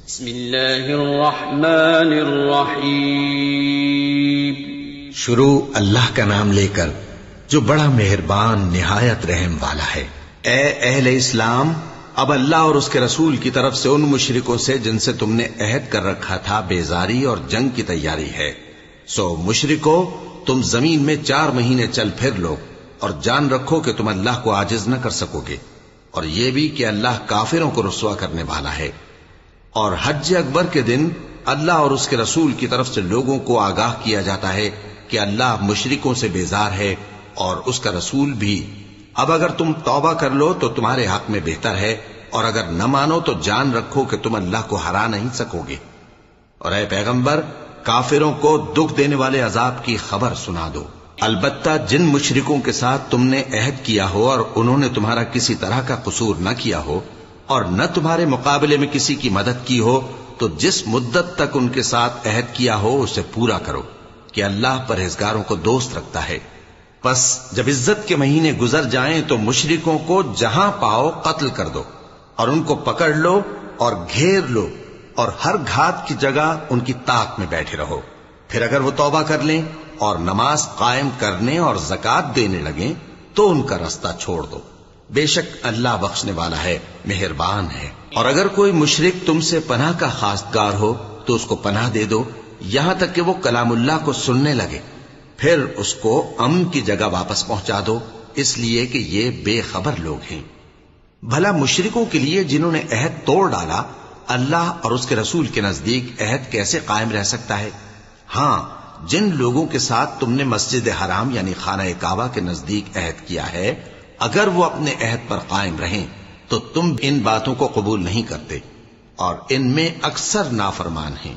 بسم اللہ الرحمن الرحیم۔ شروع اللہ کا نام لے کر جو بڑا مہربان نہایت رحم والا ہے۔ اے اہل اسلام، اب اللہ اور اس کے رسول کی طرف سے ان مشرکوں سے جن سے تم نے عہد کر رکھا تھا بیزاری اور جنگ کی تیاری ہے۔ سو مشرکو، تم زمین میں 4 مہینے چل پھر لو اور جان رکھو کہ تم اللہ کو عاجز نہ کر سکو گے، اور یہ بھی کہ اللہ کافروں کو رسوا کرنے والا ہے۔ اور حج اکبر کے دن اللہ اور اس کے رسول کی طرف سے لوگوں کو آگاہ کیا جاتا ہے کہ اللہ مشرکوں سے بیزار ہے اور اس کا رسول بھی۔ اب اگر تم توبہ کر لو تو تمہارے حق میں بہتر ہے، اور اگر نہ مانو تو جان رکھو کہ تم اللہ کو ہرا نہیں سکو گے۔ اور اے پیغمبر، کافروں کو دکھ دینے والے عذاب کی خبر سنا دو۔ البتہ جن مشرکوں کے ساتھ تم نے عہد کیا ہو اور انہوں نے تمہارا کسی طرح کا قصور نہ کیا ہو اور نہ تمہارے مقابلے میں کسی کی مدد کی ہو، تو جس مدت تک ان کے ساتھ عہد کیا ہو اسے پورا کرو، کہ اللہ پرہیزگاروں کو دوست رکھتا ہے۔ پس جب عزت کے مہینے گزر جائیں تو مشرکوں کو جہاں پاؤ قتل کر دو، اور ان کو پکڑ لو اور گھیر لو، اور ہر گھات کی جگہ ان کی طاق میں بیٹھے رہو۔ پھر اگر وہ توبہ کر لیں اور نماز قائم کرنے اور زکوٰۃ دینے لگیں تو ان کا رستہ چھوڑ دو، بے شک اللہ بخشنے والا ہے، مہربان ہے۔ اور اگر کوئی مشرک تم سے پناہ کا خواستگار ہو تو اس کو پناہ دے دو، یہاں تک کہ وہ کلام اللہ کو سننے لگے، پھر اس کو امن کی جگہ واپس پہنچا دو، اس لیے کہ یہ بے خبر لوگ ہیں۔ بھلا مشرکوں کے لیے جنہوں نے عہد توڑ ڈالا، اللہ اور اس کے رسول کے نزدیک عہد کیسے قائم رہ سکتا ہے؟ ہاں، جن لوگوں کے ساتھ تم نے مسجد حرام یعنی خانہ کعبہ کے نزدیک عہد کیا ہے، اگر وہ اپنے عہد پر قائم رہیں تو تم ان باتوں کو قبول نہیں کرتے، اور ان میں اکثر نافرمان ہیں۔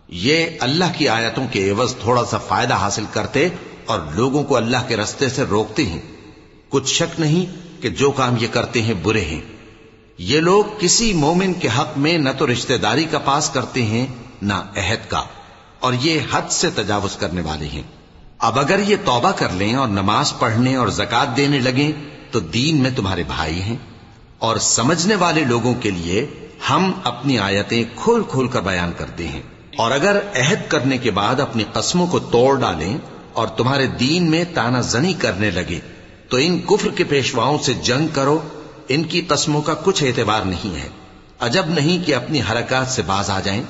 یہ اللہ کی آیتوں کے عوض تھوڑا سا فائدہ حاصل کرتے اور لوگوں کو اللہ کے رستے سے روکتے ہیں۔ کچھ شک نہیں کہ جو کام یہ کرتے ہیں برے ہیں۔ یہ لوگ کسی مومن کے حق میں نہ تو رشتہ داری کا پاس کرتے ہیں نہ عہد کا، اور یہ حد سے تجاوز کرنے والے ہیں۔ اب اگر یہ توبہ کر لیں اور نماز پڑھنے اور زکوٰۃ دینے لگیں تو دین میں تمہارے بھائی ہیں، اور سمجھنے والے لوگوں کے لیے ہم اپنی آیتیں کھول کھول کر بیان کرتے ہیں۔ اور اگر عہد کرنے کے بعد اپنی قسموں کو توڑ ڈالیں اور تمہارے دین میں تانا زنی کرنے لگے تو ان کفر کے پیشواؤں سے جنگ کرو، ان کی قسموں کا کچھ اعتبار نہیں ہے، عجب نہیں کہ اپنی حرکات سے باز آ جائیں۔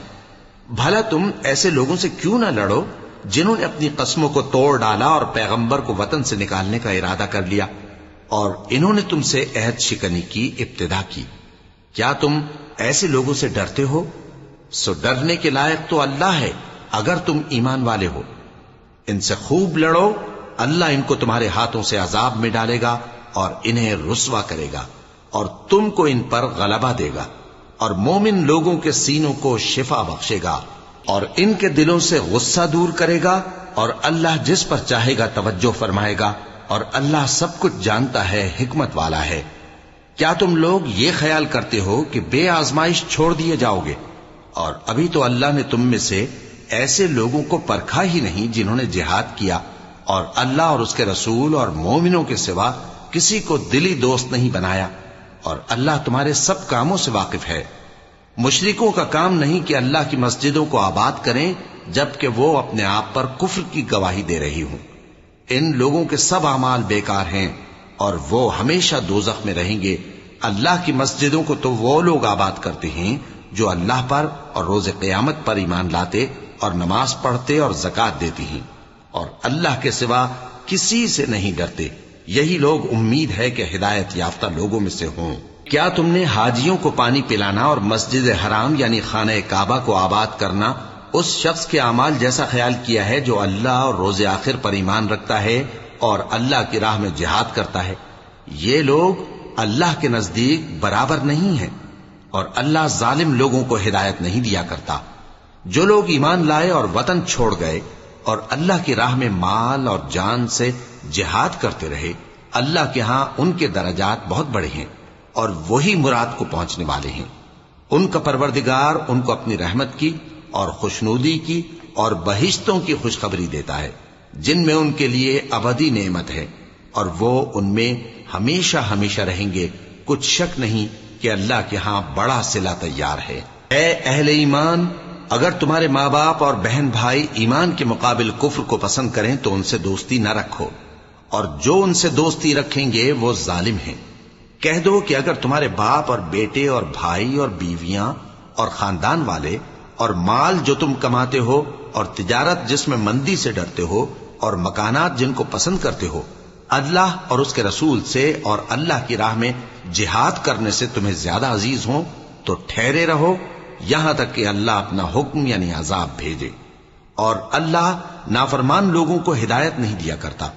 بھلا تم ایسے لوگوں سے کیوں نہ لڑو جنہوں نے اپنی قسموں کو توڑ ڈالا اور پیغمبر کو وطن سے نکالنے کا ارادہ کر لیا، اور انہوں نے تم سے عہد شکنی کی ابتدا کی۔ کیا تم ایسے لوگوں سے ڈرتے ہو؟ سو ڈرنے کے لائق تو اللہ ہے اگر تم ایمان والے ہو۔ ان سے خوب لڑو، اللہ ان کو تمہارے ہاتھوں سے عذاب میں ڈالے گا اور انہیں رسوا کرے گا، اور تم کو ان پر غلبہ دے گا، اور مومن لوگوں کے سینوں کو شفا بخشے گا، اور ان کے دلوں سے غصہ دور کرے گا، اور اللہ جس پر چاہے گا توجہ فرمائے گا، اور اللہ سب کچھ جانتا ہے، حکمت والا ہے۔ کیا تم لوگ یہ خیال کرتے ہو کہ بے آزمائش چھوڑ دیے جاؤ گے؟ اور ابھی تو اللہ نے تم میں سے ایسے لوگوں کو پرکھا ہی نہیں جنہوں نے جہاد کیا، اور اللہ اور اس کے رسول اور مومنوں کے سوا کسی کو دلی دوست نہیں بنایا، اور اللہ تمہارے سب کاموں سے واقف ہے۔ مشرکوں کا کام نہیں کہ اللہ کی مسجدوں کو آباد کریں جبکہ وہ اپنے آپ پر کفر کی گواہی دے رہی ہوں۔ ان لوگوں کے سب اعمال بیکار ہیں اور وہ ہمیشہ دوزخ میں رہیں گے۔ اللہ کی مسجدوں کو تو وہ لوگ آباد کرتے ہیں جو اللہ پر اور روز قیامت پر ایمان لاتے اور نماز پڑھتے اور زکوٰۃ دیتی ہیں، اور اللہ کے سوا کسی سے نہیں ڈرتے۔ یہی لوگ امید ہے کہ ہدایت یافتہ لوگوں میں سے ہوں۔ کیا تم نے حاجیوں کو پانی پلانا اور مسجد حرام یعنی خانہ کعبہ کو آباد کرنا اس شخص کے اعمال جیسا خیال کیا ہے جو اللہ اور روز آخر پر ایمان رکھتا ہے اور اللہ کی راہ میں جہاد کرتا ہے؟ یہ لوگ اللہ کے نزدیک برابر نہیں ہیں، اور اللہ ظالم لوگوں کو ہدایت نہیں دیا کرتا۔ جو لوگ ایمان لائے اور وطن چھوڑ گئے اور اللہ کی راہ میں مال اور جان سے جہاد کرتے رہے، اللہ کے ہاں ان کے درجات بہت بڑے ہیں، اور وہی مراد کو پہنچنے والے ہیں۔ ان کا پروردگار ان کو اپنی رحمت کی اور خوشنودی کی اور بہشتوں کی خوشخبری دیتا ہے جن میں ان کے لیے ابدی نعمت ہے، اور وہ ان میں ہمیشہ ہمیشہ رہیں گے۔ کچھ شک نہیں کہ اللہ کے ہاں بڑا صلہ تیار ہے۔ اے اہل ایمان، اگر تمہارے ماں باپ اور بہن بھائی ایمان کے مقابل کفر کو پسند کریں تو ان سے دوستی نہ رکھو، اور جو ان سے دوستی رکھیں گے وہ ظالم ہیں۔ کہہ دو کہ اگر تمہارے باپ اور بیٹے اور بھائی اور بیویاں اور خاندان والے اور مال جو تم کماتے ہو اور تجارت جس میں مندی سے ڈرتے ہو اور مکانات جن کو پسند کرتے ہو اللہ اور اس کے رسول سے اور اللہ کی راہ میں جہاد کرنے سے تمہیں زیادہ عزیز ہوں تو ٹھہرے رہو یہاں تک کہ اللہ اپنا حکم یعنی عذاب بھیجے، اور اللہ نافرمان لوگوں کو ہدایت نہیں دیا کرتا۔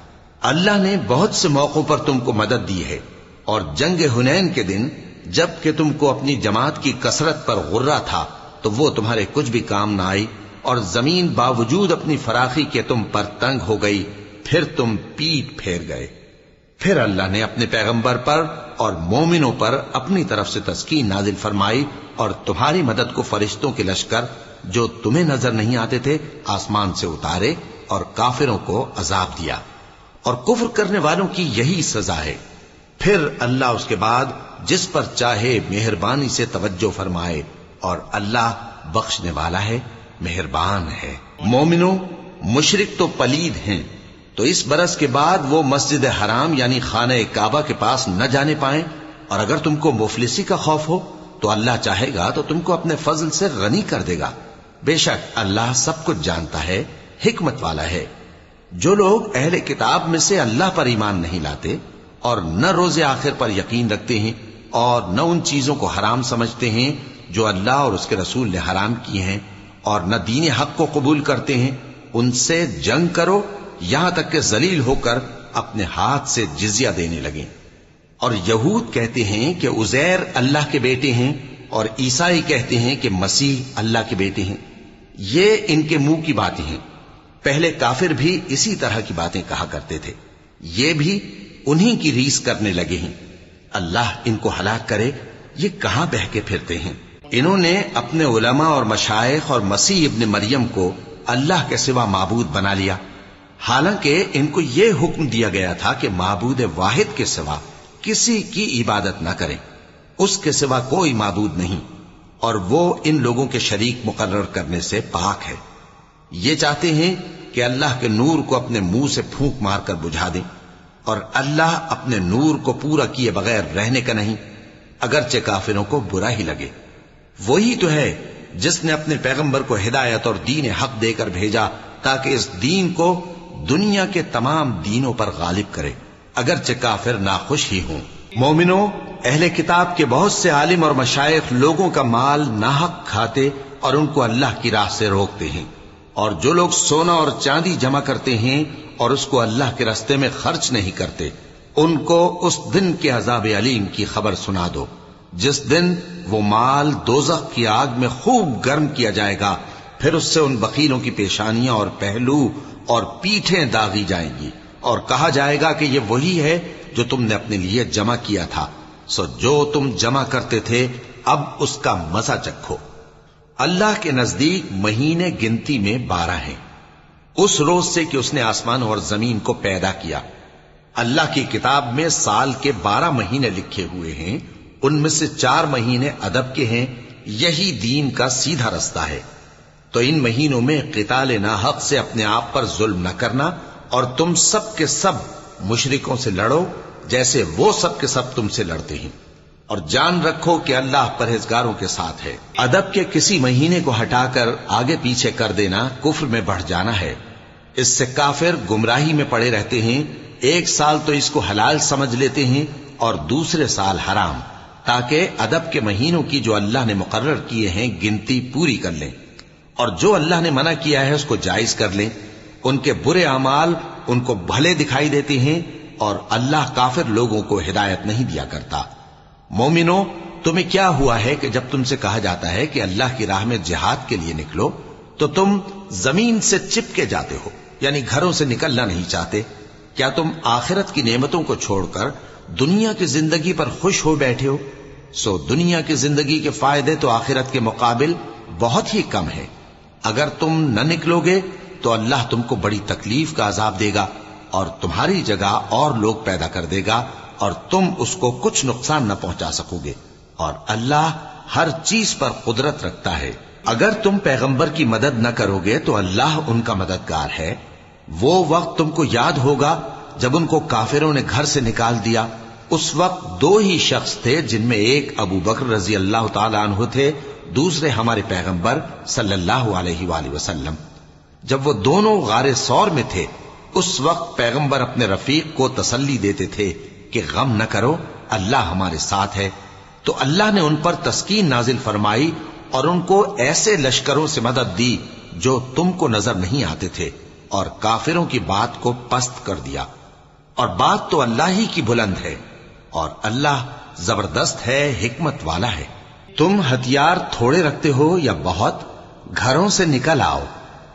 اللہ نے بہت سے موقعوں پر تم کو مدد دی ہے، اور جنگ حنین کے دن جب کہ تم کو اپنی جماعت کی کثرت پر غرہ تھا تو وہ تمہارے کچھ بھی کام نہ آئی، اور زمین باوجود اپنی فراخی کے تم پر تنگ ہو گئی، پھر تم پیٹ پھیر گئے۔ پھر اللہ نے اپنے پیغمبر پر اور مومنوں پر اپنی طرف سے تسکین نازل فرمائی، اور تمہاری مدد کو فرشتوں کے لشکر جو تمہیں نظر نہیں آتے تھے آسمان سے اتارے، اور کافروں کو عذاب دیا، اور کفر کرنے والوں کی یہی سزا ہے۔ پھر اللہ اس کے بعد جس پر چاہے مہربانی سے توجہ فرمائے، اور اللہ بخشنے والا ہے، مہربان ہے۔ مومنوں، مشرک تو پلید ہیں، تو اس برس کے بعد وہ مسجد حرام یعنی خانہ کعبہ کے پاس نہ جانے پائیں، اور اگر تم کو مفلسی کا خوف ہو تو اللہ چاہے گا تو تم کو اپنے فضل سے غنی کر دے گا۔ بے شک اللہ سب کچھ جانتا ہے، حکمت والا ہے۔ جو لوگ اہل کتاب میں سے اللہ پر ایمان نہیں لاتے اور نہ روز آخر پر یقین رکھتے ہیں اور نہ ان چیزوں کو حرام سمجھتے ہیں جو اللہ اور اس کے رسول نے حرام کی ہیں، اور نہ دین حق کو قبول کرتے ہیں، ان سے جنگ کرو یہاں تک کہ ذلیل ہو کر اپنے ہاتھ سے جزیہ دینے لگیں۔ اور یہود کہتے ہیں کہ عزیر اللہ کے بیٹے ہیں، اور عیسائی کہتے ہیں کہ مسیح اللہ کے بیٹے ہیں۔ یہ ان کے منہ کی باتیں ہیں، پہلے کافر بھی اسی طرح کی باتیں کہا کرتے تھے، یہ بھی انہی کی ریس کرنے لگے ہیں۔ اللہ ان کو ہلاک کرے، یہ کہاں بہکے پھرتے ہیں۔ انہوں نے اپنے علماء اور مشائخ اور مسیح ابن مریم کو اللہ کے سوا معبود بنا لیا، حالانکہ ان کو یہ حکم دیا گیا تھا کہ معبود واحد کے سوا کسی کی عبادت نہ کریں، اس کے سوا کوئی معبود نہیں، اور وہ ان لوگوں کے شریک مقرر کرنے سے پاک ہے۔ یہ چاہتے ہیں کہ اللہ کے نور کو اپنے منہ سے پھونک مار کر بجھا دیں، اور اللہ اپنے نور کو پورا کیے بغیر رہنے کا نہیں، اگرچہ کافروں کو برا ہی لگے۔ وہی تو ہے جس نے اپنے پیغمبر کو ہدایت اور دین حق دے کر بھیجا تاکہ اس دین کو دنیا کے تمام دینوں پر غالب کرے، اگرچہ کافر ناخوش ہی ہوں۔ مومنوں، اہل کتاب کے بہت سے عالم اور مشائخ لوگوں کا مال ناحق کھاتے اور ان کو اللہ کی راہ سے روکتے ہیں، اور جو لوگ سونا اور چاندی جمع کرتے ہیں اور اس کو اللہ کے راستے میں خرچ نہیں کرتے، ان کو اس دن کے عذاب علیم کی خبر سنا دو، جس دن وہ مال دوزخ کی آگ میں خوب گرم کیا جائے گا، پھر اس سے ان بخیلوں کی پیشانیاں اور پہلو اور پیٹھیں داغی جائیں گی، اور کہا جائے گا کہ یہ وہی ہے جو تم نے اپنے لیے جمع کیا تھا، سو جو تم جمع کرتے تھے اب اس کا مزہ چکھو۔ اللہ کے نزدیک مہینے گنتی میں 12 ہیں، اس روز سے کہ اس نے آسمان اور زمین کو پیدا کیا۔ اللہ کی کتاب میں سال کے 12 مہینے لکھے ہوئے ہیں، ان میں سے 4 مہینے ادب کے ہیں، یہی دین کا سیدھا رستہ ہے۔ تو ان مہینوں میں قتال ناحق سے اپنے آپ پر ظلم نہ کرنا، اور تم سب کے سب مشرکوں سے لڑو جیسے وہ سب کے سب تم سے لڑتے ہیں، اور جان رکھو کہ اللہ پرہیزگاروں کے ساتھ ہے۔ ادب کے کسی مہینے کو ہٹا کر آگے پیچھے کر دینا کفر میں بڑھ جانا ہے، اس سے کافر گمراہی میں پڑے رہتے ہیں۔ ایک سال تو اس کو حلال سمجھ لیتے ہیں اور دوسرے سال حرام، تاکہ ادب کے مہینوں کی جو اللہ نے مقرر کیے ہیں گنتی پوری کر لیں، اور جو اللہ نے منع کیا ہے اس کو جائز کر لیں۔ ان کے برے اعمال ان کو بھلے دکھائی دیتے ہیں، اور اللہ کافر لوگوں کو ہدایت نہیں دیا کرتا۔ مومنوں، تمہیں کیا ہوا ہے کہ جب تم سے کہا جاتا ہے کہ اللہ کی راہ میں جہاد کے لیے نکلو تو تم زمین سے چپکے جاتے ہو، یعنی گھروں سے نکلنا نہیں چاہتے؟ کیا تم آخرت کی نعمتوں کو چھوڑ کر دنیا کی زندگی پر خوش ہو بیٹھے ہو؟ سو دنیا کی زندگی کے فائدے تو آخرت کے مقابل بہت ہی کم ہے۔ اگر تم نہ نکلو گے تو اللہ تم کو بڑی تکلیف کا عذاب دے گا، اور تمہاری جگہ اور لوگ پیدا کر دے گا، اور تم اس کو کچھ نقصان نہ پہنچا سکو گے، اور اللہ ہر چیز پر قدرت رکھتا ہے۔ اگر تم پیغمبر کی مدد نہ کرو گے تو اللہ ان کا مددگار ہے۔ وہ وقت تم کو یاد ہوگا جب ان کو کافروں نے گھر سے نکال دیا۔ اس وقت دو ہی شخص تھے، جن میں ایک ابو بکر رضی اللہ تعالی عنہ تھے، دوسرے ہمارے پیغمبر صلی اللہ علیہ وآلہ وسلم۔ جب وہ دونوں غار ثور میں تھے، اس وقت پیغمبر اپنے رفیق کو تسلی دیتے تھے کہ غم نہ کرو، اللہ ہمارے ساتھ ہے۔ تو اللہ نے ان پر تسکین نازل فرمائی اور ان کو ایسے لشکروں سے مدد دی جو تم کو نظر نہیں آتے تھے، اور کافروں کی بات کو پست کر دیا۔ اور بات تو اللہ ہی کی بلند ہے، اور اللہ زبردست ہے، حکمت والا ہے۔ تم ہتھیار تھوڑے رکھتے ہو یا بہت، گھروں سے نکل آؤ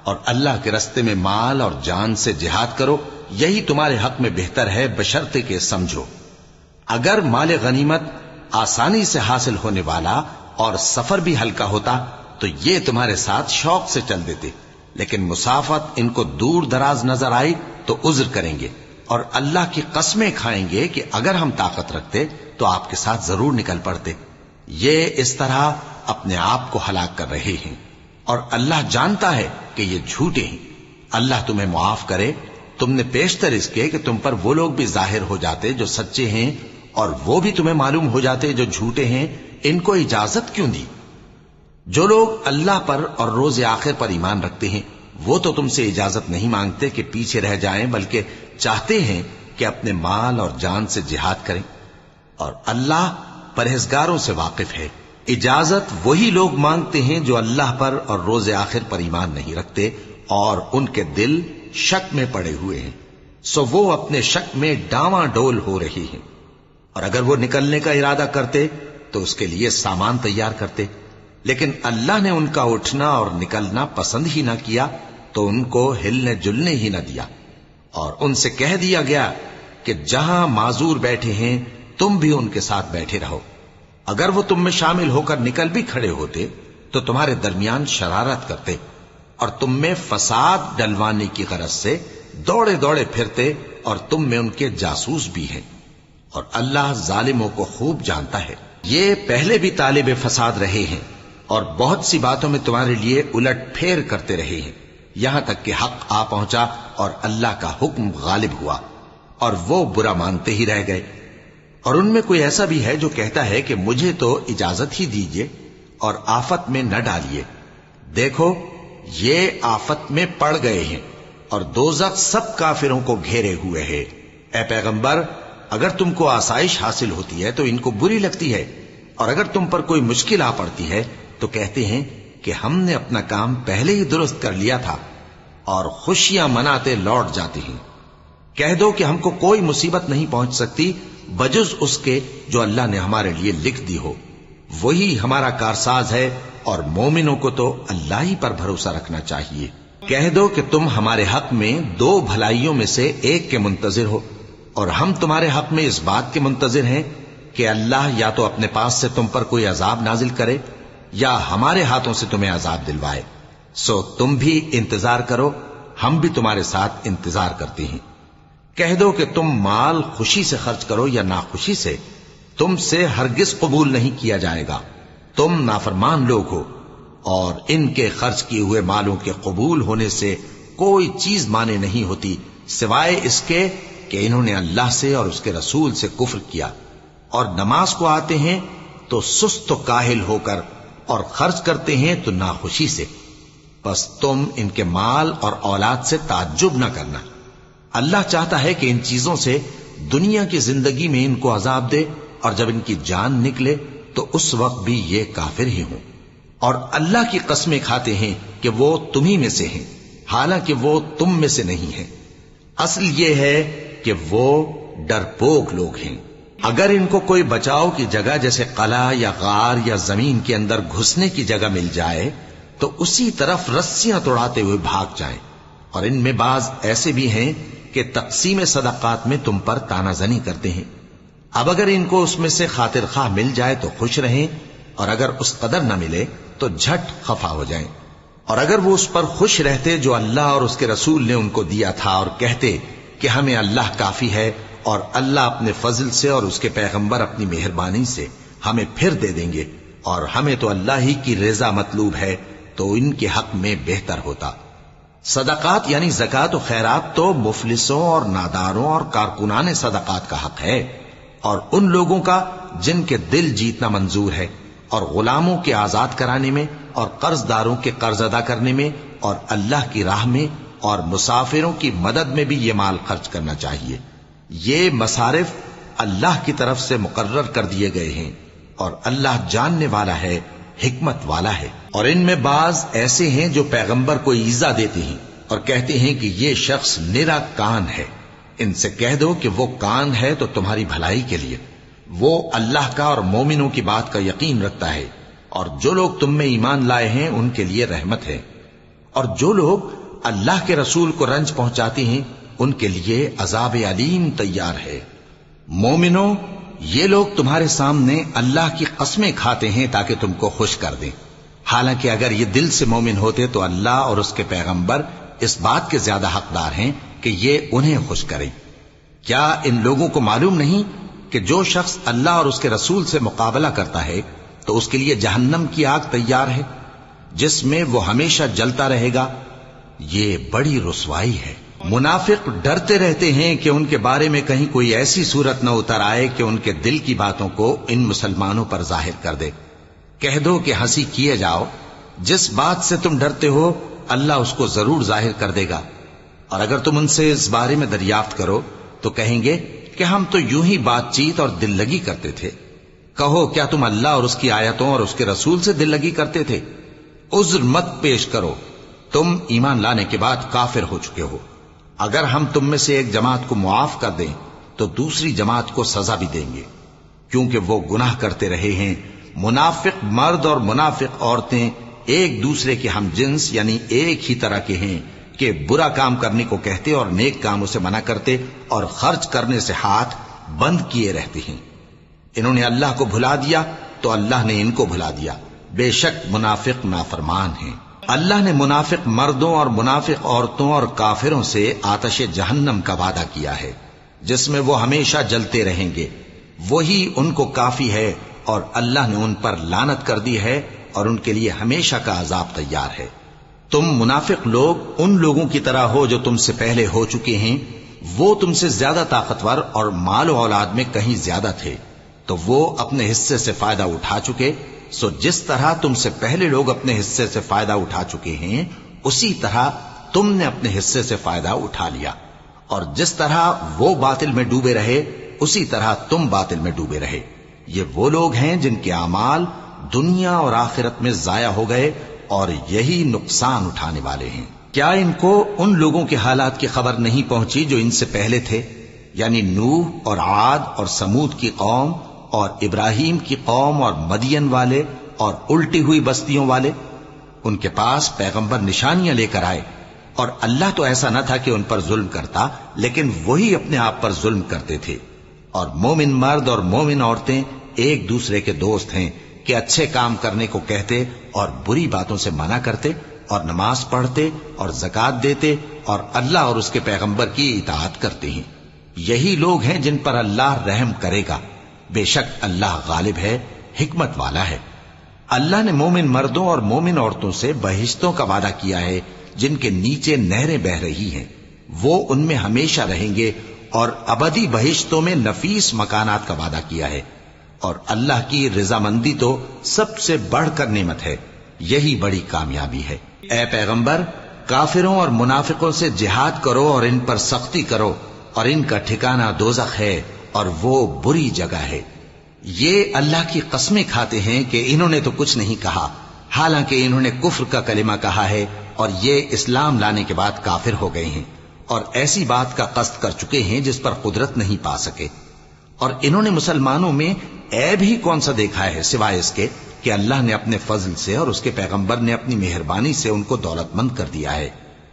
اور اللہ کے رستے میں مال اور جان سے جہاد کرو، یہی تمہارے حق میں بہتر ہے، بشرطے کہ سمجھو۔ اگر مال غنیمت آسانی سے حاصل ہونے والا اور سفر بھی ہلکا ہوتا تو یہ تمہارے ساتھ شوق سے چل دیتے، لیکن مسافت ان کو دور دراز نظر آئی تو عذر کریں گے، اور اللہ کی قسمیں کھائیں گے کہ اگر ہم طاقت رکھتے تو آپ کے ساتھ ضرور نکل پڑتے۔ یہ اس طرح اپنے آپ کو ہلاک کر رہے ہیں، اور اللہ جانتا ہے کہ یہ جھوٹے ہیں۔ اللہ تمہیں معاف کرے۔ تم نے پیشتر اس کے کہ تم پر وہ لوگ بھی ظاہر ہو جاتے جو سچے ہیں، اور وہ بھی تمہیں معلوم ہو جاتے جو جھوٹے ہیں۔ ان کو اجازت کیوں دی؟ جو لوگ اللہ پر اور روز آخر پر ایمان رکھتے ہیں وہ تو تم سے اجازت نہیں مانگتے کہ پیچھے رہ جائیں، بلکہ چاہتے ہیں کہ اپنے مال اور جان سے جہاد کریں، اور اللہ پرہیزگاروں سے واقف ہے۔ اجازت وہی لوگ مانگتے ہیں جو اللہ پر اور روز آخر پر ایمان نہیں رکھتے اور ان کے دل شک میں پڑے ہوئے ہیں، سو وہ اپنے شک میں ڈاواں ڈول ہو رہی ہیں۔ اور اگر وہ نکلنے کا ارادہ کرتے تو اس کے لیے سامان تیار کرتے، لیکن اللہ نے ان کا اٹھنا اور نکلنا پسند ہی نہ کیا تو ان کو ہلنے جلنے ہی نہ دیا، اور ان سے کہہ دیا گیا کہ جہاں معذور بیٹھے ہیں تم بھی ان کے ساتھ بیٹھے رہو۔ اگر وہ تم میں شامل ہو کر نکل بھی کھڑے ہوتے تو تمہارے درمیان شرارت کرتے اور تم میں فساد ڈلوانے کی غرض سے دوڑے دوڑے پھرتے، اور تم میں ان کے جاسوس بھی ہیں، اور اللہ ظالموں کو خوب جانتا ہے۔ یہ پہلے بھی طالب فساد رہے ہیں اور بہت سی باتوں میں تمہارے لیے الٹ پھیر کرتے رہے ہیں، یہاں تک کہ حق آ پہنچا اور اللہ کا حکم غالب ہوا، اور وہ برا مانتے ہی رہ گئے۔ اور ان میں کوئی ایسا بھی ہے جو کہتا ہے کہ مجھے تو اجازت ہی دیجئے اور آفت میں نہ ڈالیے۔ دیکھو یہ آفت میں پڑ گئے ہیں، اور دوزخ سب کافروں کو گھیرے ہوئے ہے۔ اے پیغمبر، اگر تم کو آسائش حاصل ہوتی ہے تو ان کو بری لگتی ہے، اور اگر تم پر کوئی مشکل آ پڑتی ہے تو کہتے ہیں کہ ہم نے اپنا کام پہلے ہی درست کر لیا تھا، اور خوشیاں مناتے لوٹ جاتے ہیں۔ کہہ دو کہ ہم کو کوئی مصیبت نہیں پہنچ سکتی بجز اس کے جو اللہ نے ہمارے لیے لکھ دی ہو، وہی ہمارا کارساز ہے، اور مومنوں کو تو اللہ ہی پر بھروسہ رکھنا چاہیے۔ کہہ دو کہ تم ہمارے حق میں دو بھلائیوں میں سے ایک کے منتظر ہو، اور ہم تمہارے حق میں اس بات کے منتظر ہیں کہ اللہ یا تو اپنے پاس سے تم پر کوئی عذاب نازل کرے یا ہمارے ہاتھوں سے تمہیں عذاب دلوائے، سو تم بھی انتظار کرو، ہم بھی تمہارے ساتھ انتظار کرتے ہیں۔ کہہ دو کہ تم مال خوشی سے خرچ کرو یا ناخوشی سے، تم سے ہرگز قبول نہیں کیا جائے گا، تم نافرمان لوگ ہو، اور ان کے خرچ کیے ہوئے مالوں کے قبول ہونے سے کوئی چیز مانے نہیں ہوتی سوائے اس کے کہ انہوں نے اللہ سے اور اس کے رسول سے کفر کیا، اور نماز کو آتے ہیں تو سست و کاہل ہو کر، اور خرچ کرتے ہیں تو ناخوشی سے۔ بس تم ان کے مال اور اولاد سے تعجب نہ کرنا، اللہ چاہتا ہے کہ ان چیزوں سے دنیا کی زندگی میں ان کو عذاب دے، اور جب ان کی جان نکلے تو اس وقت بھی یہ کافر ہی ہوں، اور اللہ کی قسمیں کھاتے ہیں کہ وہ تمہیں میں سے ہیں، حالانکہ وہ تم میں سے نہیں ہیں۔ اصل یہ ہے کہ وہ ڈرپوک لوگ ہیں۔ اگر ان کو کوئی بچاؤ کی جگہ جیسے قلعہ یا غار یا زمین کے اندر گھسنے کی جگہ مل جائے تو اسی طرف رسیاں توڑاتے ہوئے بھاگ جائیں، اور ان میں بعض ایسے بھی ہیں کہ تقسیم صدقات میں تم پر تانا زنی کرتے ہیں۔ اب اگر ان کو اس میں سے خاطر خواہ مل جائے تو خوش رہیں، اور اگر اس قدر نہ ملے تو جھٹ خفا ہو جائیں۔ اور اگر وہ اس پر خوش رہتے جو اللہ اور اس کے رسول نے ان کو دیا تھا، اور کہتے کہ ہمیں اللہ کافی ہے، اور اللہ اپنے فضل سے اور اس کے پیغمبر اپنی مہربانی سے ہمیں پھر دے دیں گے، اور ہمیں تو اللہ ہی کی رضا مطلوب ہے، تو ان کے حق میں بہتر ہوتا۔ صدقات یعنی زکوٰۃ و خیرات تو مفلسوں اور ناداروں اور کارکنان صدقات کا حق ہے، اور ان لوگوں کا جن کے دل جیتنا منظور ہے، اور غلاموں کے آزاد کرانے میں، اور قرض داروں کے قرض ادا کرنے میں، اور اللہ کی راہ میں، اور مسافروں کی مدد میں بھی یہ مال خرچ کرنا چاہیے۔ یہ مصارف اللہ کی طرف سے مقرر کر دیے گئے ہیں، اور اللہ جاننے والا ہے، حکمت والا ہے۔ اور ان میں بعض ایسے ہیں جو پیغمبر کو ایذا دیتے ہیں اور کہتے ہیں کہ یہ شخص نرا کان ہے۔ ان سے کہہ دو کہ وہ کان ہے تو تمہاری بھلائی کے لیے، وہ اللہ کا اور مومنوں کی بات کا یقین رکھتا ہے، اور جو لوگ تم میں ایمان لائے ہیں ان کے لیے رحمت ہے، اور جو لوگ اللہ کے رسول کو رنج پہنچاتے ہیں ان کے لیے عذاب علیم تیار ہے۔ مومنوں، یہ لوگ تمہارے سامنے اللہ کی قسمیں کھاتے ہیں تاکہ تم کو خوش کر دیں، حالانکہ اگر یہ دل سے مومن ہوتے تو اللہ اور اس کے پیغمبر اس بات کے زیادہ حقدار ہیں کہ یہ انہیں خوش کریں۔ کیا ان لوگوں کو معلوم نہیں کہ جو شخص اللہ اور اس کے رسول سے مقابلہ کرتا ہے تو اس کے لیے جہنم کی آگ تیار ہے جس میں وہ ہمیشہ جلتا رہے گا؟ یہ بڑی رسوائی ہے۔ منافق ڈرتے رہتے ہیں کہ ان کے بارے میں کہیں کوئی ایسی صورت نہ اتر آئے کہ ان کے دل کی باتوں کو ان مسلمانوں پر ظاہر کر دے۔ کہہ دو کہ ہنسی کیے جاؤ، جس بات سے تم ڈرتے ہو اللہ اس کو ضرور ظاہر کر دے گا، اور اگر تم ان سے اس بارے میں دریافت کرو تو کہیں گے کہ ہم تو یوں ہی بات چیت اور دل لگی کرتے تھے۔ کہو کیا تم اللہ اور اس کی آیتوں اور اس کے رسول سے دل لگی کرتے تھے؟ عذر مت پیش کرو، تم ایمان لانے کے بعد کافر ہو چکے ہو۔ اگر ہم تم میں سے ایک جماعت کو معاف کر دیں تو دوسری جماعت کو سزا بھی دیں گے، کیونکہ وہ گناہ کرتے رہے ہیں۔ منافق مرد اور منافق عورتیں ایک دوسرے کے ہم جنس یعنی ایک ہی طرح کے ہیں کہ برا کام کرنے کو کہتے اور نیک کاموں سے منع کرتے اور خرچ کرنے سے ہاتھ بند کیے رہتے ہیں۔ انہوں نے اللہ کو بھلا دیا تو اللہ نے ان کو بھلا دیا، بے شک منافق نافرمان ہیں۔ اللہ نے منافق مردوں اور منافق عورتوں اور کافروں سے آتش جہنم کا وعدہ کیا ہے جس میں وہ ہمیشہ جلتے رہیں گے، وہی ان کو کافی ہے، اور اللہ نے ان پر لعنت کر دی ہے اور ان کے لیے ہمیشہ کا عذاب تیار ہے۔ تم منافق لوگ ان لوگوں کی طرح ہو جو تم سے پہلے ہو چکے ہیں، وہ تم سے زیادہ طاقتور اور مال و اولاد میں کہیں زیادہ تھے، تو وہ اپنے حصے سے فائدہ اٹھا چکے، سو جس طرح تم سے پہلے لوگ اپنے حصے سے فائدہ اٹھا چکے ہیں اسی طرح تم نے اپنے حصے سے فائدہ اٹھا لیا، اور جس طرح وہ باطل میں ڈوبے رہے اسی طرح تم باطل میں ڈوبے رہے۔ یہ وہ لوگ ہیں جن کے اعمال دنیا اور آخرت میں ضائع ہو گئے اور یہی نقصان اٹھانے والے ہیں۔ کیا ان کو ان لوگوں کے حالات کی خبر نہیں پہنچی جو ان سے پہلے تھے، یعنی نوح اور عاد اور سمود کی قوم اور ابراہیم کی قوم اور مدین والے اور الٹی ہوئی بستیوں والے؟ ان کے پاس پیغمبر نشانیاں لے کر آئے، اور اللہ تو ایسا نہ تھا کہ ان پر ظلم کرتا، لیکن وہی اپنے آپ پر ظلم کرتے تھے۔ اور مومن مرد اور مومن عورتیں ایک دوسرے کے دوست ہیں کہ اچھے کام کرنے کو کہتے اور بری باتوں سے منع کرتے، اور نماز پڑھتے اور زکوٰۃ دیتے اور اللہ اور اس کے پیغمبر کی اطاعت کرتے ہیں۔ یہی لوگ ہیں جن پر اللہ رحم کرے گا، بے شک اللہ غالب ہے، حکمت والا ہے۔ اللہ نے مومن مردوں اور مومن عورتوں سے بہشتوں کا وعدہ کیا ہے جن کے نیچے نہریں بہ رہی ہیں، وہ ان میں ہمیشہ رہیں گے، اور ابدی بہشتوں میں نفیس مکانات کا وعدہ کیا ہے۔ اور اللہ کی رضامندی تو سب سے بڑھ کر نعمت ہے، یہی بڑی کامیابی ہے۔ اے پیغمبر، کافروں اور منافقوں سے جہاد کرو اور ان پر سختی کرو، اور ان کا ٹھکانہ دوزخ ہے اور وہ بری جگہ ہے۔ یہ اللہ کی قسمیں کھاتے ہیں کہ انہوں نے تو کچھ نہیں کہا، حالانکہ انہوں نے کفر کا کلمہ کہا ہے اور یہ اسلام لانے کے بعد کافر ہو گئے ہیں، اور ایسی بات کا قصد کر چکے ہیں جس پر قدرت نہیں پا سکے۔ اور انہوں نے مسلمانوں میں عیب ہی کون سا دیکھا ہے سوائے اس کے کہ اللہ نے اپنے فضل سے اور اس کے پیغمبر نے اپنی مہربانی سے ان کو دولت مند کر دیا ہے۔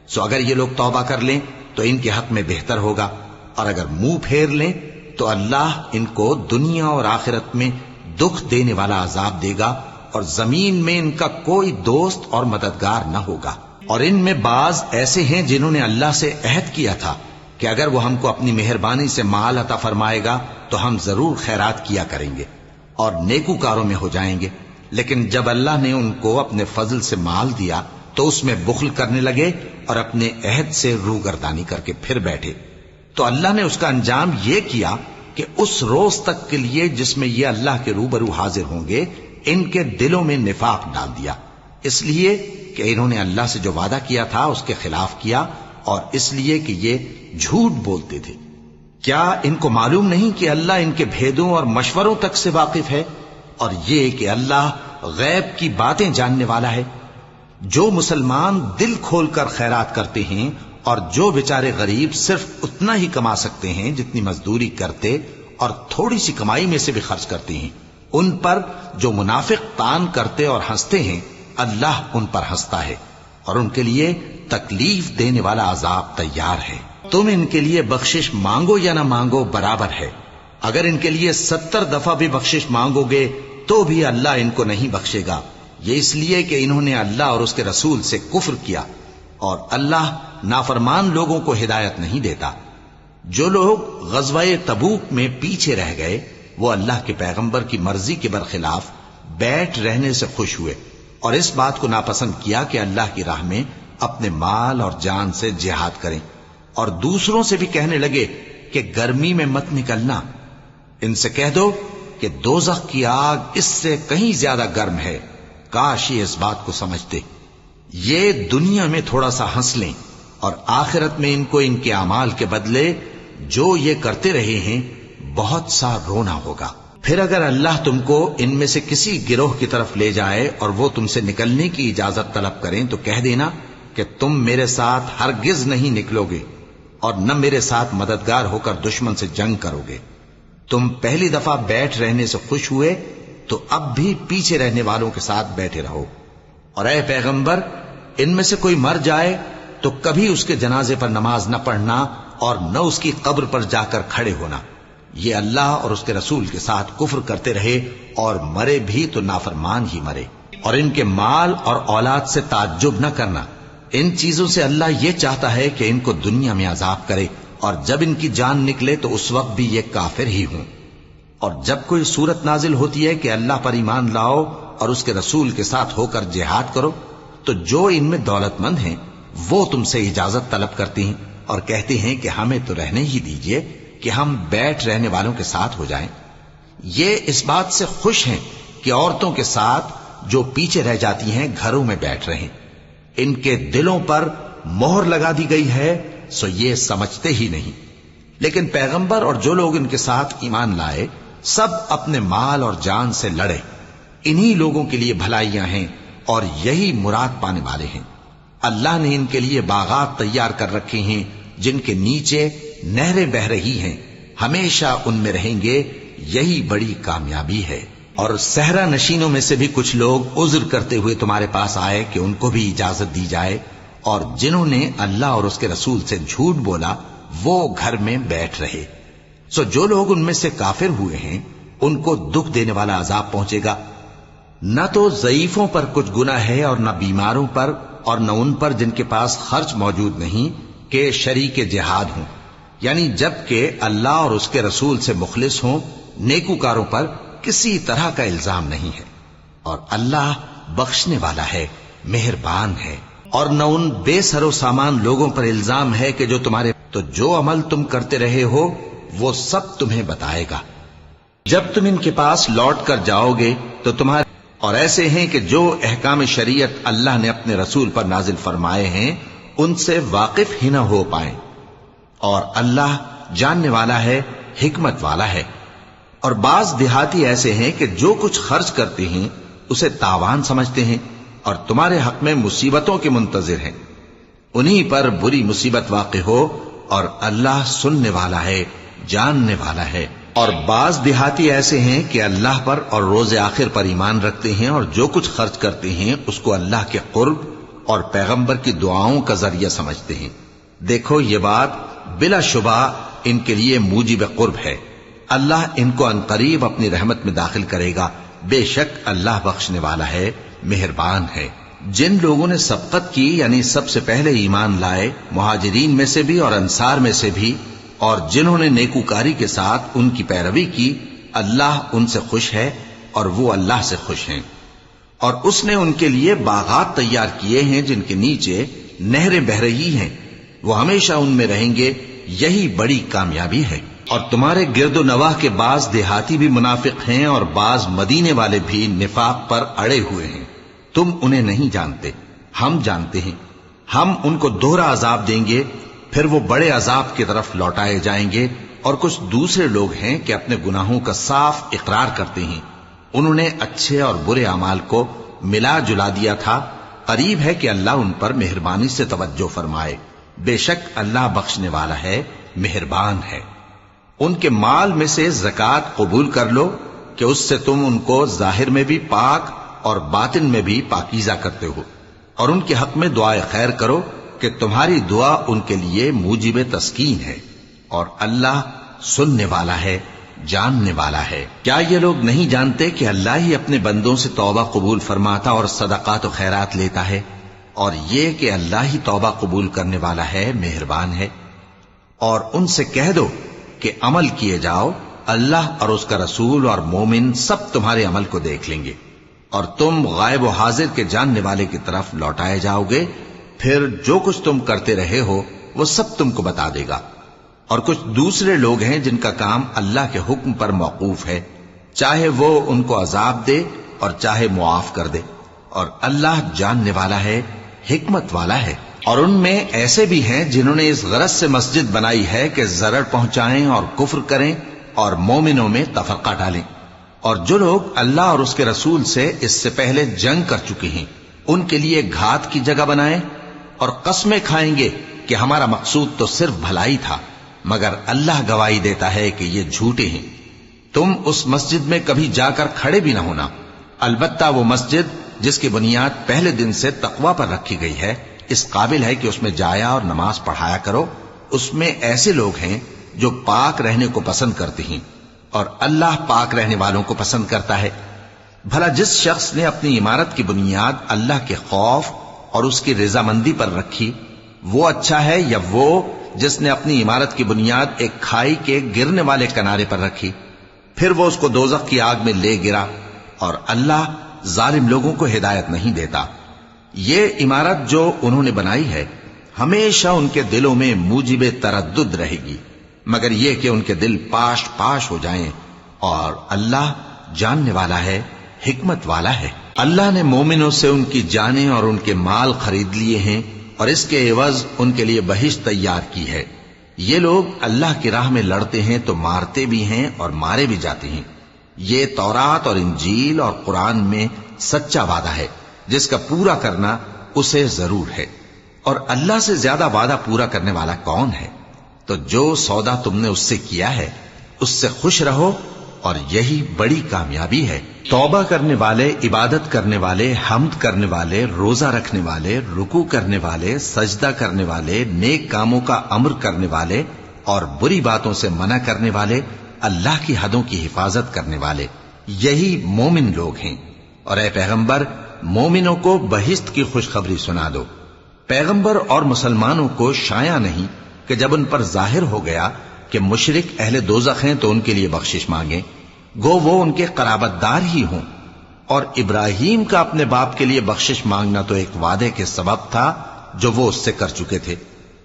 سو اگر یہ لوگ توبہ کر لیں تو ان کے حق میں بہتر ہوگا، اور اگر منہ پھیر لیں تو اللہ ان کو دنیا اور آخرت میں دکھ دینے والا عذاب دے گا، اور زمین میں ان کا کوئی دوست اور مددگار نہ ہوگا۔ اور ان میں بعض ایسے ہیں جنہوں نے اللہ سے عہد کیا تھا کہ اگر وہ ہم کو اپنی مہربانی سے مال عطا فرمائے گا تو ہم ضرور خیرات کیا کریں گے اور نیکوکاروں میں ہو جائیں گے، لیکن جب اللہ نے ان کو اپنے فضل سے مال دیا تو اس میں بخل کرنے لگے اور اپنے عہد سے روگردانی کر کے پھر بیٹھے. تو اللہ نے اس کا انجام یہ کیا کہ اس روز تک کے لیے جس میں یہ اللہ کے روبرو حاضر ہوں گے ان کے دلوں میں نفاق ڈال دیا، اس لیے کہ انہوں نے اللہ سے جو وعدہ کیا تھا اس کے خلاف کیا، اور اس لیے کہ یہ جھوٹ بولتے تھے. کیا ان کو معلوم نہیں کہ اللہ ان کے بھیدوں اور مشوروں تک سے واقف ہے، اور یہ کہ اللہ غیب کی باتیں جاننے والا ہے؟ جو مسلمان دل کھول کر خیرات کرتے ہیں اور جو بیچارے غریب صرف اتنا ہی کما سکتے ہیں جتنی مزدوری کرتے اور تھوڑی سی کمائی میں سے بھی خرچ کرتے ہیں، ان پر جو منافق تان کرتے اور ہنستے ہیں اللہ ان پر ہنستا ہے اور ان کے لیے تکلیف دینے والا عذاب تیار ہے. تم ان کے لیے بخشش مانگو یا نہ مانگو برابر ہے. اگر ان کے لیے 70 دفعہ بھی بخشش مانگو گے تو بھی اللہ ان کو نہیں بخشے گا، یہ اس لیے کہ انہوں نے اللہ اور اس کے رسول سے کفر کیا، اور اللہ نافرمان لوگوں کو ہدایت نہیں دیتا. جو لوگ غزوہ تبوک میں پیچھے رہ گئے وہ اللہ کے پیغمبر کی مرضی کے برخلاف بیٹھ رہنے سے خوش ہوئے اور اس بات کو ناپسند کیا کہ اللہ کی راہ میں اپنے مال اور جان سے جہاد کریں، اور دوسروں سے بھی کہنے لگے کہ گرمی میں مت نکلنا. ان سے کہہ دو کہ دوزخ کی آگ اس سے کہیں زیادہ گرم ہے، کاش یہ اس بات کو سمجھتے. یہ دنیا میں تھوڑا سا ہنس لیں اور آخرت میں ان کو ان کے اعمال کے بدلے جو یہ کرتے رہے ہیں بہت سا رونا ہوگا. پھر اگر اللہ تم کو ان میں سے کسی گروہ کی طرف لے جائے اور وہ تم سے نکلنے کی اجازت طلب کریں تو کہہ دینا کہ تم میرے ساتھ ہرگز نہیں نکلو گے اور نہ میرے ساتھ مددگار ہو کر دشمن سے جنگ کرو گے. تم پہلی دفعہ بیٹھ رہنے سے خوش ہوئے تو اب بھی پیچھے رہنے والوں کے ساتھ بیٹھے رہو. اور اے پیغمبر، ان میں سے کوئی مر جائے تو کبھی اس کے جنازے پر نماز نہ پڑھنا اور نہ اس کی قبر پر جا کر کھڑے ہونا. یہ اللہ اور اس کے رسول کے ساتھ کفر کرتے رہے اور مرے بھی تو نافرمان ہی مرے. اور ان کے مال اور اولاد سے تعجب نہ کرنا، ان چیزوں سے اللہ یہ چاہتا ہے کہ ان کو دنیا میں عذاب کرے اور جب ان کی جان نکلے تو اس وقت بھی یہ کافر ہی ہوں. اور جب کوئی صورت نازل ہوتی ہے کہ اللہ پر ایمان لاؤ اور اس کے رسول کے ساتھ ہو کر جہاد کرو تو جو ان میں دولت مند ہیں وہ تم سے اجازت طلب کرتے ہیں اور کہتے ہیں کہ ہمیں تو رہنے ہی دیجئے کہ ہم بیٹھ رہنے والوں کے ساتھ ہو جائیں. یہ اس بات سے خوش ہیں کہ عورتوں کے ساتھ جو پیچھے رہ جاتی ہیں گھروں میں بیٹھ رہیں. ان کے دلوں پر مہر لگا دی گئی ہے سو یہ سمجھتے ہی نہیں. لیکن پیغمبر اور جو لوگ ان کے ساتھ ایمان لائے سب اپنے مال اور جان سے لڑے. انہی لوگوں کے لیے بھلائیاں ہیں اور یہی مراد پانے والے ہیں. اللہ نے ان کے لیے باغات تیار کر رکھے ہیں جن کے نیچے نہریں بہ رہی ہیں، ہمیشہ ان میں رہیں گے، یہی بڑی کامیابی ہے. اور صحرا نشینوں میں سے بھی کچھ لوگ عذر کرتے ہوئے تمہارے پاس آئے کہ ان کو بھی اجازت دی جائے، اور جنہوں نے اللہ اور اس کے رسول سے جھوٹ بولا وہ گھر میں بیٹھ رہے. سو جو لوگ ان میں سے کافر ہوئے ہیں ان کو دکھ دینے والا عذاب پہنچے گا. نہ تو ضعیفوں پر کچھ گناہ ہے اور نہ بیماروں پر اور نہ ان پر جن کے پاس خرچ موجود نہیں کہ شریک جہاد ہوں، یعنی جب کہ اللہ اور اس کے رسول سے مخلص ہوں. نیکوکاروں پر کسی طرح کا الزام نہیں ہے اور اللہ بخشنے والا ہے، مہربان ہے. اور نہ ان بے سر و سامان لوگوں پر الزام ہے کہ جو تمہارے تو جو عمل تم کرتے رہے ہو وہ سب تمہیں بتائے گا. جب تم ان کے پاس لوٹ کر جاؤ گے تو تمہارے اور ایسے ہیں کہ جو احکام شریعت اللہ نے اپنے رسول پر نازل فرمائے ہیں ان سے واقف ہی نہ ہو پائیں. اور اللہ جاننے والا ہے، حکمت والا ہے. اور بعض دیہاتی ایسے ہیں کہ جو کچھ خرچ کرتے ہیں اسے تاوان سمجھتے ہیں اور تمہارے حق میں مصیبتوں کے منتظر ہیں. انہی پر بری مصیبت واقع ہو اور اللہ سننے والا ہے، جاننے والا ہے. اور بعض دیہاتی ایسے ہیں کہ اللہ پر اور روز آخر پر ایمان رکھتے ہیں اور جو کچھ خرچ کرتے ہیں اس کو اللہ کے قرب اور پیغمبر کی دعاؤں کا ذریعہ سمجھتے ہیں. دیکھو یہ بات بلا شبہ ان کے لیے موجب قرب ہے. اللہ ان کو عنقریب اپنی رحمت میں داخل کرے گا. بے شک اللہ بخشنے والا ہے، مہربان ہے. جن لوگوں نے سبقت کی یعنی سب سے پہلے ایمان لائے، مہاجرین میں سے بھی اور انصار میں سے بھی، اور جنہوں نے نیکوکاری کے ساتھ ان کی پیروی کی، اللہ ان سے خوش ہے اور وہ اللہ سے خوش ہیں. اور اس نے ان کے لیے باغات تیار کیے ہیں جن کے نیچے نہریں بہ رہی ہیں، وہ ہمیشہ ان میں رہیں گے، یہی بڑی کامیابی ہے۔ اور تمہارے گرد و نواح کے بعض دیہاتی بھی منافق ہیں اور بعض مدینے والے بھی نفاق پر اڑے ہوئے ہیں، تم انہیں نہیں جانتے، ہم جانتے ہیں۔ ہم ان کو دوہرا عذاب دیں گے، پھر وہ بڑے عذاب کی طرف لوٹائے جائیں گے۔ اور کچھ دوسرے لوگ ہیں کہ اپنے گناہوں کا صاف اقرار کرتے ہیں، انہوں نے اچھے اور برے اعمال کو ملا جلا دیا تھا، قریب ہے کہ اللہ ان پر مہربانی سے توجہ فرمائے، بے شک اللہ بخشنے والا ہے، مہربان ہے۔ ان کے مال میں سے زکوٰۃ قبول کر لو کہ اس سے تم ان کو ظاہر میں بھی پاک اور باطن میں بھی پاکیزہ کرتے ہو، اور ان کے حق میں دعائے خیر کرو کہ تمہاری دعا ان کے لیے موجب تسکین ہے، اور اللہ سننے والا ہے، جاننے والا ہے۔ کیا یہ لوگ نہیں جانتے کہ اللہ ہی اپنے بندوں سے توبہ قبول فرماتا اور صدقات و خیرات لیتا ہے، اور یہ کہ اللہ ہی توبہ قبول کرنے والا ہے، مہربان ہے۔ اور ان سے کہہ دو کہ عمل کیے جاؤ، اللہ اور اس کا رسول اور مومن سب تمہارے عمل کو دیکھ لیں گے، اور تم غائب و حاضر کے جاننے والے کی طرف لوٹائے جاؤ گے، پھر جو کچھ تم کرتے رہے ہو وہ سب تم کو بتا دے گا۔ اور کچھ دوسرے لوگ ہیں جن کا کام اللہ کے حکم پر موقوف ہے، چاہے وہ ان کو عذاب دے اور چاہے معاف کر دے، اور اللہ جاننے والا ہے، حکمت والا ہے۔ اور ان میں ایسے بھی ہیں جنہوں نے اس غرض سے مسجد بنائی ہے کہ ضرر پہنچائیں اور کفر کریں اور مومنوں میں تفرقہ ڈالیں، اور جو لوگ اللہ اور اس کے رسول سے اس سے پہلے جنگ کر چکے ہیں ان کے لیے گھات کی جگہ بنائیں، اور قسمیں کھائیں گے کہ ہمارا مقصود تو صرف بھلائی تھا، مگر اللہ گواہی دیتا ہے کہ یہ جھوٹے ہیں۔ تم اس مسجد میں کبھی جا کر کھڑے بھی نہ ہونا، البتہ وہ مسجد جس کی بنیاد پہلے دن سے تقوی پر رکھی گئی ہے اس قابل ہے کہ اس میں جایا اور نماز پڑھایا کرو۔ اس میں ایسے لوگ ہیں جو پاک رہنے کو پسند کرتے ہیں، اور اللہ پاک رہنے والوں کو پسند کرتا ہے۔ بھلا جس شخص نے اپنی عمارت کی بنیاد اللہ کے خوف اور اس کی رضامندی پر رکھی، وہ اچھا ہے یا وہ جس نے اپنی عمارت کی بنیاد ایک کھائی کے گرنے والے کنارے پر رکھی، پھر وہ اس کو دوزخ کی آگ میں لے گرا، اور اللہ ظالم لوگوں کو ہدایت نہیں دیتا۔ یہ عمارت جو انہوں نے بنائی ہے ہمیشہ ان کے دلوں میں موجب تردد رہے گی، مگر یہ کہ ان کے دل پاش پاش ہو جائیں، اور اللہ جاننے والا ہے، حکمت والا ہے۔ اللہ نے مومنوں سے ان کی جانیں اور ان کے مال خرید لیے ہیں، اور اس کے عوض ان کے لیے بہشت تیار کی ہے۔ یہ لوگ اللہ کی راہ میں لڑتے ہیں تو مارتے بھی ہیں اور مارے بھی جاتے ہیں۔ یہ تورات اور انجیل اور قرآن میں سچا وعدہ ہے جس کا پورا کرنا اسے ضرور ہے، اور اللہ سے زیادہ وعدہ پورا کرنے والا کون ہے؟ تو جو سودا تم نے اس سے کیا ہے اس سے خوش رہو، اور یہی بڑی کامیابی ہے۔ توبہ کرنے والے، عبادت کرنے والے، حمد کرنے والے، روزہ رکھنے والے، رکوع کرنے والے، سجدہ کرنے والے، نیک کاموں کا امر کرنے والے اور بری باتوں سے منع کرنے والے، اللہ کی حدوں کی حفاظت کرنے والے، یہی مومن لوگ ہیں۔ اور اے پیغمبر، مومنوں کو بہشت کی خوشخبری سنا دو۔ پیغمبر اور مسلمانوں کو شایع نہیں کہ جب ان پر ظاہر ہو گیا کہ مشرک اہل دوزخ ہیں تو ان کے لیے بخشش مانگیں، گو وہ ان کے قرابت دار ہی ہوں۔ اور ابراہیم کا اپنے باپ کے لیے بخشش مانگنا تو ایک وعدے کے سبب تھا جو وہ اس سے کر چکے تھے،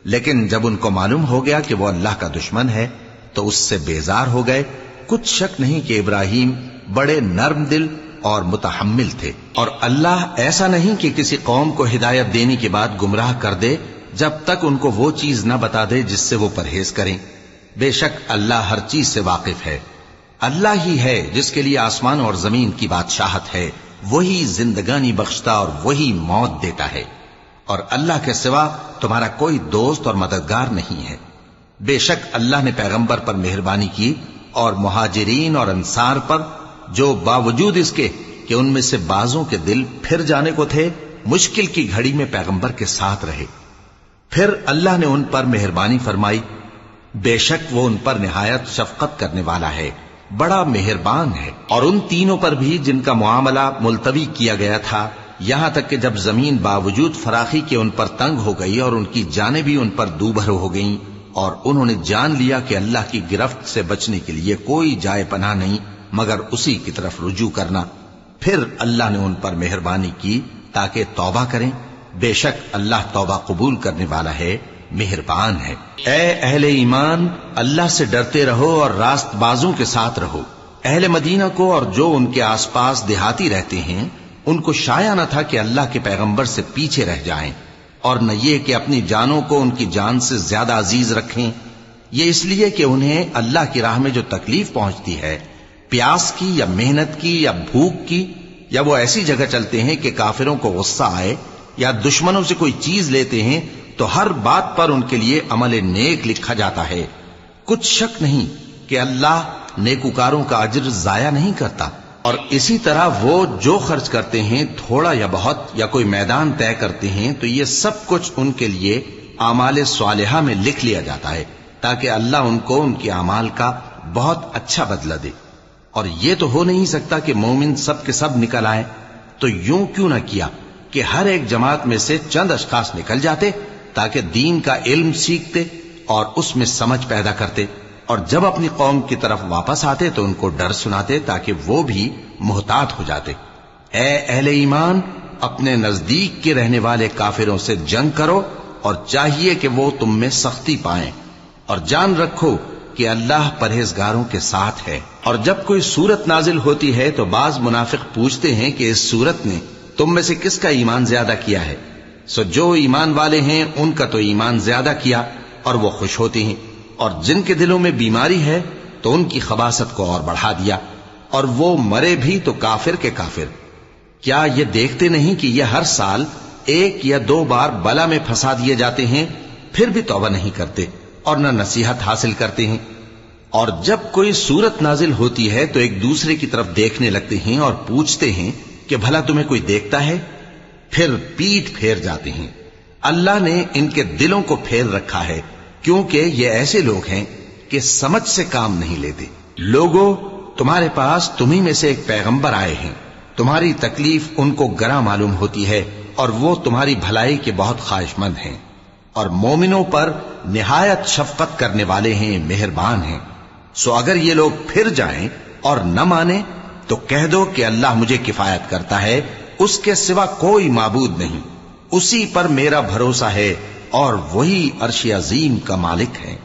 لیکن جب ان کو معلوم ہو گیا کہ وہ اللہ کا دشمن ہے تو اس سے بیزار ہو گئے۔ کچھ شک نہیں کہ ابراہیم بڑے نرم دل اور متحمل تھے، اور اللہ ایسا نہیں کہ کسی قوم کو ہدایت دینے کے بعد گمراہ کر دے جب تک ان کو وہ چیز نہ بتا دے جس سے وہ پرہیز کریں۔ بے شک اللہ ہر چیز سے واقف ہے۔ اللہ ہی ہے جس کے لیے آسمان اور زمین کی بادشاہت ہے، وہی زندگانی بخشتا اور وہی موت دیتا ہے، اور اللہ کے سوا تمہارا کوئی دوست اور مددگار نہیں ہے۔ بے شک اللہ نے پیغمبر پر مہربانی کی اور مہاجرین اور انصار پر، جو باوجود اس کے کہ ان میں سے بعضوں کے دل پھر جانے کو تھے، مشکل کی گھڑی میں پیغمبر کے ساتھ رہے۔ پھر اللہ نے ان پر مہربانی فرمائی، بے شک وہ ان پر نہایت شفقت کرنے والا ہے، بڑا مہربان ہے۔ اور ان تینوں پر بھی جن کا معاملہ ملتوی کیا گیا تھا، یہاں تک کہ جب زمین باوجود فراخی کے ان پر تنگ ہو گئی اور ان کی جانیں بھی ان پر دوبھر ہو گئیں، اور انہوں نے جان لیا کہ اللہ کی گرفت سے بچنے کے لیے کوئی جائے پناہ نہیں مگر اسی کی طرف رجوع کرنا، پھر اللہ نے ان پر مہربانی کی تاکہ توبہ کریں، بے شک اللہ توبہ قبول کرنے والا ہے، مہربان ہے۔ اے اہل ایمان، اللہ سے ڈرتے رہو اور راست بازوں کے ساتھ رہو۔ اہل مدینہ کو اور جو ان کے آس پاس دیہاتی رہتے ہیں ان کو شایع نہ تھا کہ اللہ کے پیغمبر سے پیچھے رہ جائیں، اور نہ یہ کہ اپنی جانوں کو ان کی جان سے زیادہ عزیز رکھیں، یہ اس لیے کہ انہیں اللہ کی راہ میں جو تکلیف پہنچتی ہے، پیاس کی یا محنت کی یا بھوک کی، یا وہ ایسی جگہ چلتے ہیں کہ کافروں کو غصہ آئے، یا دشمنوں سے کوئی چیز لیتے ہیں، تو ہر بات پر ان کے لیے عمل نیک لکھا جاتا ہے۔ کچھ شک نہیں کہ اللہ نیکوکاروں کا اجر ضائع نہیں کرتا۔ اور اسی طرح وہ جو خرچ کرتے ہیں، تھوڑا یا بہت، یا کوئی میدان طے کرتے ہیں، تو یہ سب کچھ ان کے لیے اعمال صالحہ میں لکھ لیا جاتا ہے، تاکہ اللہ ان کو ان کے اعمال کا بہت اچھا بدلہ دے۔ اور یہ تو ہو نہیں سکتا کہ مومن سب کے سب نکل آئے، تو یوں کیوں نہ کیا کہ ہر ایک جماعت میں سے چند اشخاص نکل جاتے تاکہ دین کا علم سیکھتے اور اس میں سمجھ پیدا کرتے، اور جب اپنی قوم کی طرف واپس آتے تو ان کو ڈر سناتے تاکہ وہ بھی محتاط ہو جاتے۔ اے اہل ایمان، اپنے نزدیک کے رہنے والے کافروں سے جنگ کرو، اور چاہیے کہ وہ تم میں سختی پائیں، اور جان رکھو کہ اللہ پرہیزگاروں کے ساتھ ہے۔ اور جب کوئی سورت نازل ہوتی ہے تو بعض منافق پوچھتے ہیں کہ اس سورت نے تم میں سے کس کا ایمان زیادہ کیا ہے؟ سو جو ایمان والے ہیں ان کا تو ایمان زیادہ کیا، اور وہ خوش ہوتے ہیں، اور جن کے دلوں میں بیماری ہے تو ان کی خباثت کو اور بڑھا دیا، اور وہ مرے بھی تو کافر کے کافر۔ کیا یہ دیکھتے نہیں کہ یہ ہر سال 1 یا 2 بار بلا میں پھنسا دیے جاتے ہیں، پھر بھی توبہ نہیں کرتے اور نہ نصیحت حاصل کرتے ہیں؟ اور جب کوئی سورت نازل ہوتی ہے تو ایک دوسرے کی طرف دیکھنے لگتے ہیں اور پوچھتے ہیں کہ بھلا تمہیں کوئی دیکھتا ہے؟ پھر پیٹ پھیر جاتے ہیں۔ اللہ نے ان کے دلوں کو پھیر رکھا ہے، کیونکہ یہ ایسے لوگ ہیں کہ سمجھ سے کام نہیں لیتے۔ لوگوں، تمہارے پاس تمہیں میں سے ایک پیغمبر آئے ہیں، تمہاری تکلیف ان کو گراں معلوم ہوتی ہے، اور وہ تمہاری بھلائی کے بہت خواہش مند ہیں، اور مومنوں پر نہایت شفقت کرنے والے ہیں، مہربان ہیں۔ سو اگر یہ لوگ پھر جائیں اور نہ مانیں تو کہہ دو کہ اللہ مجھے کفایت کرتا ہے، اس کے سوا کوئی معبود نہیں، اسی پر میرا بھروسہ ہے، اور وہی عرش عظیم کا مالک ہے۔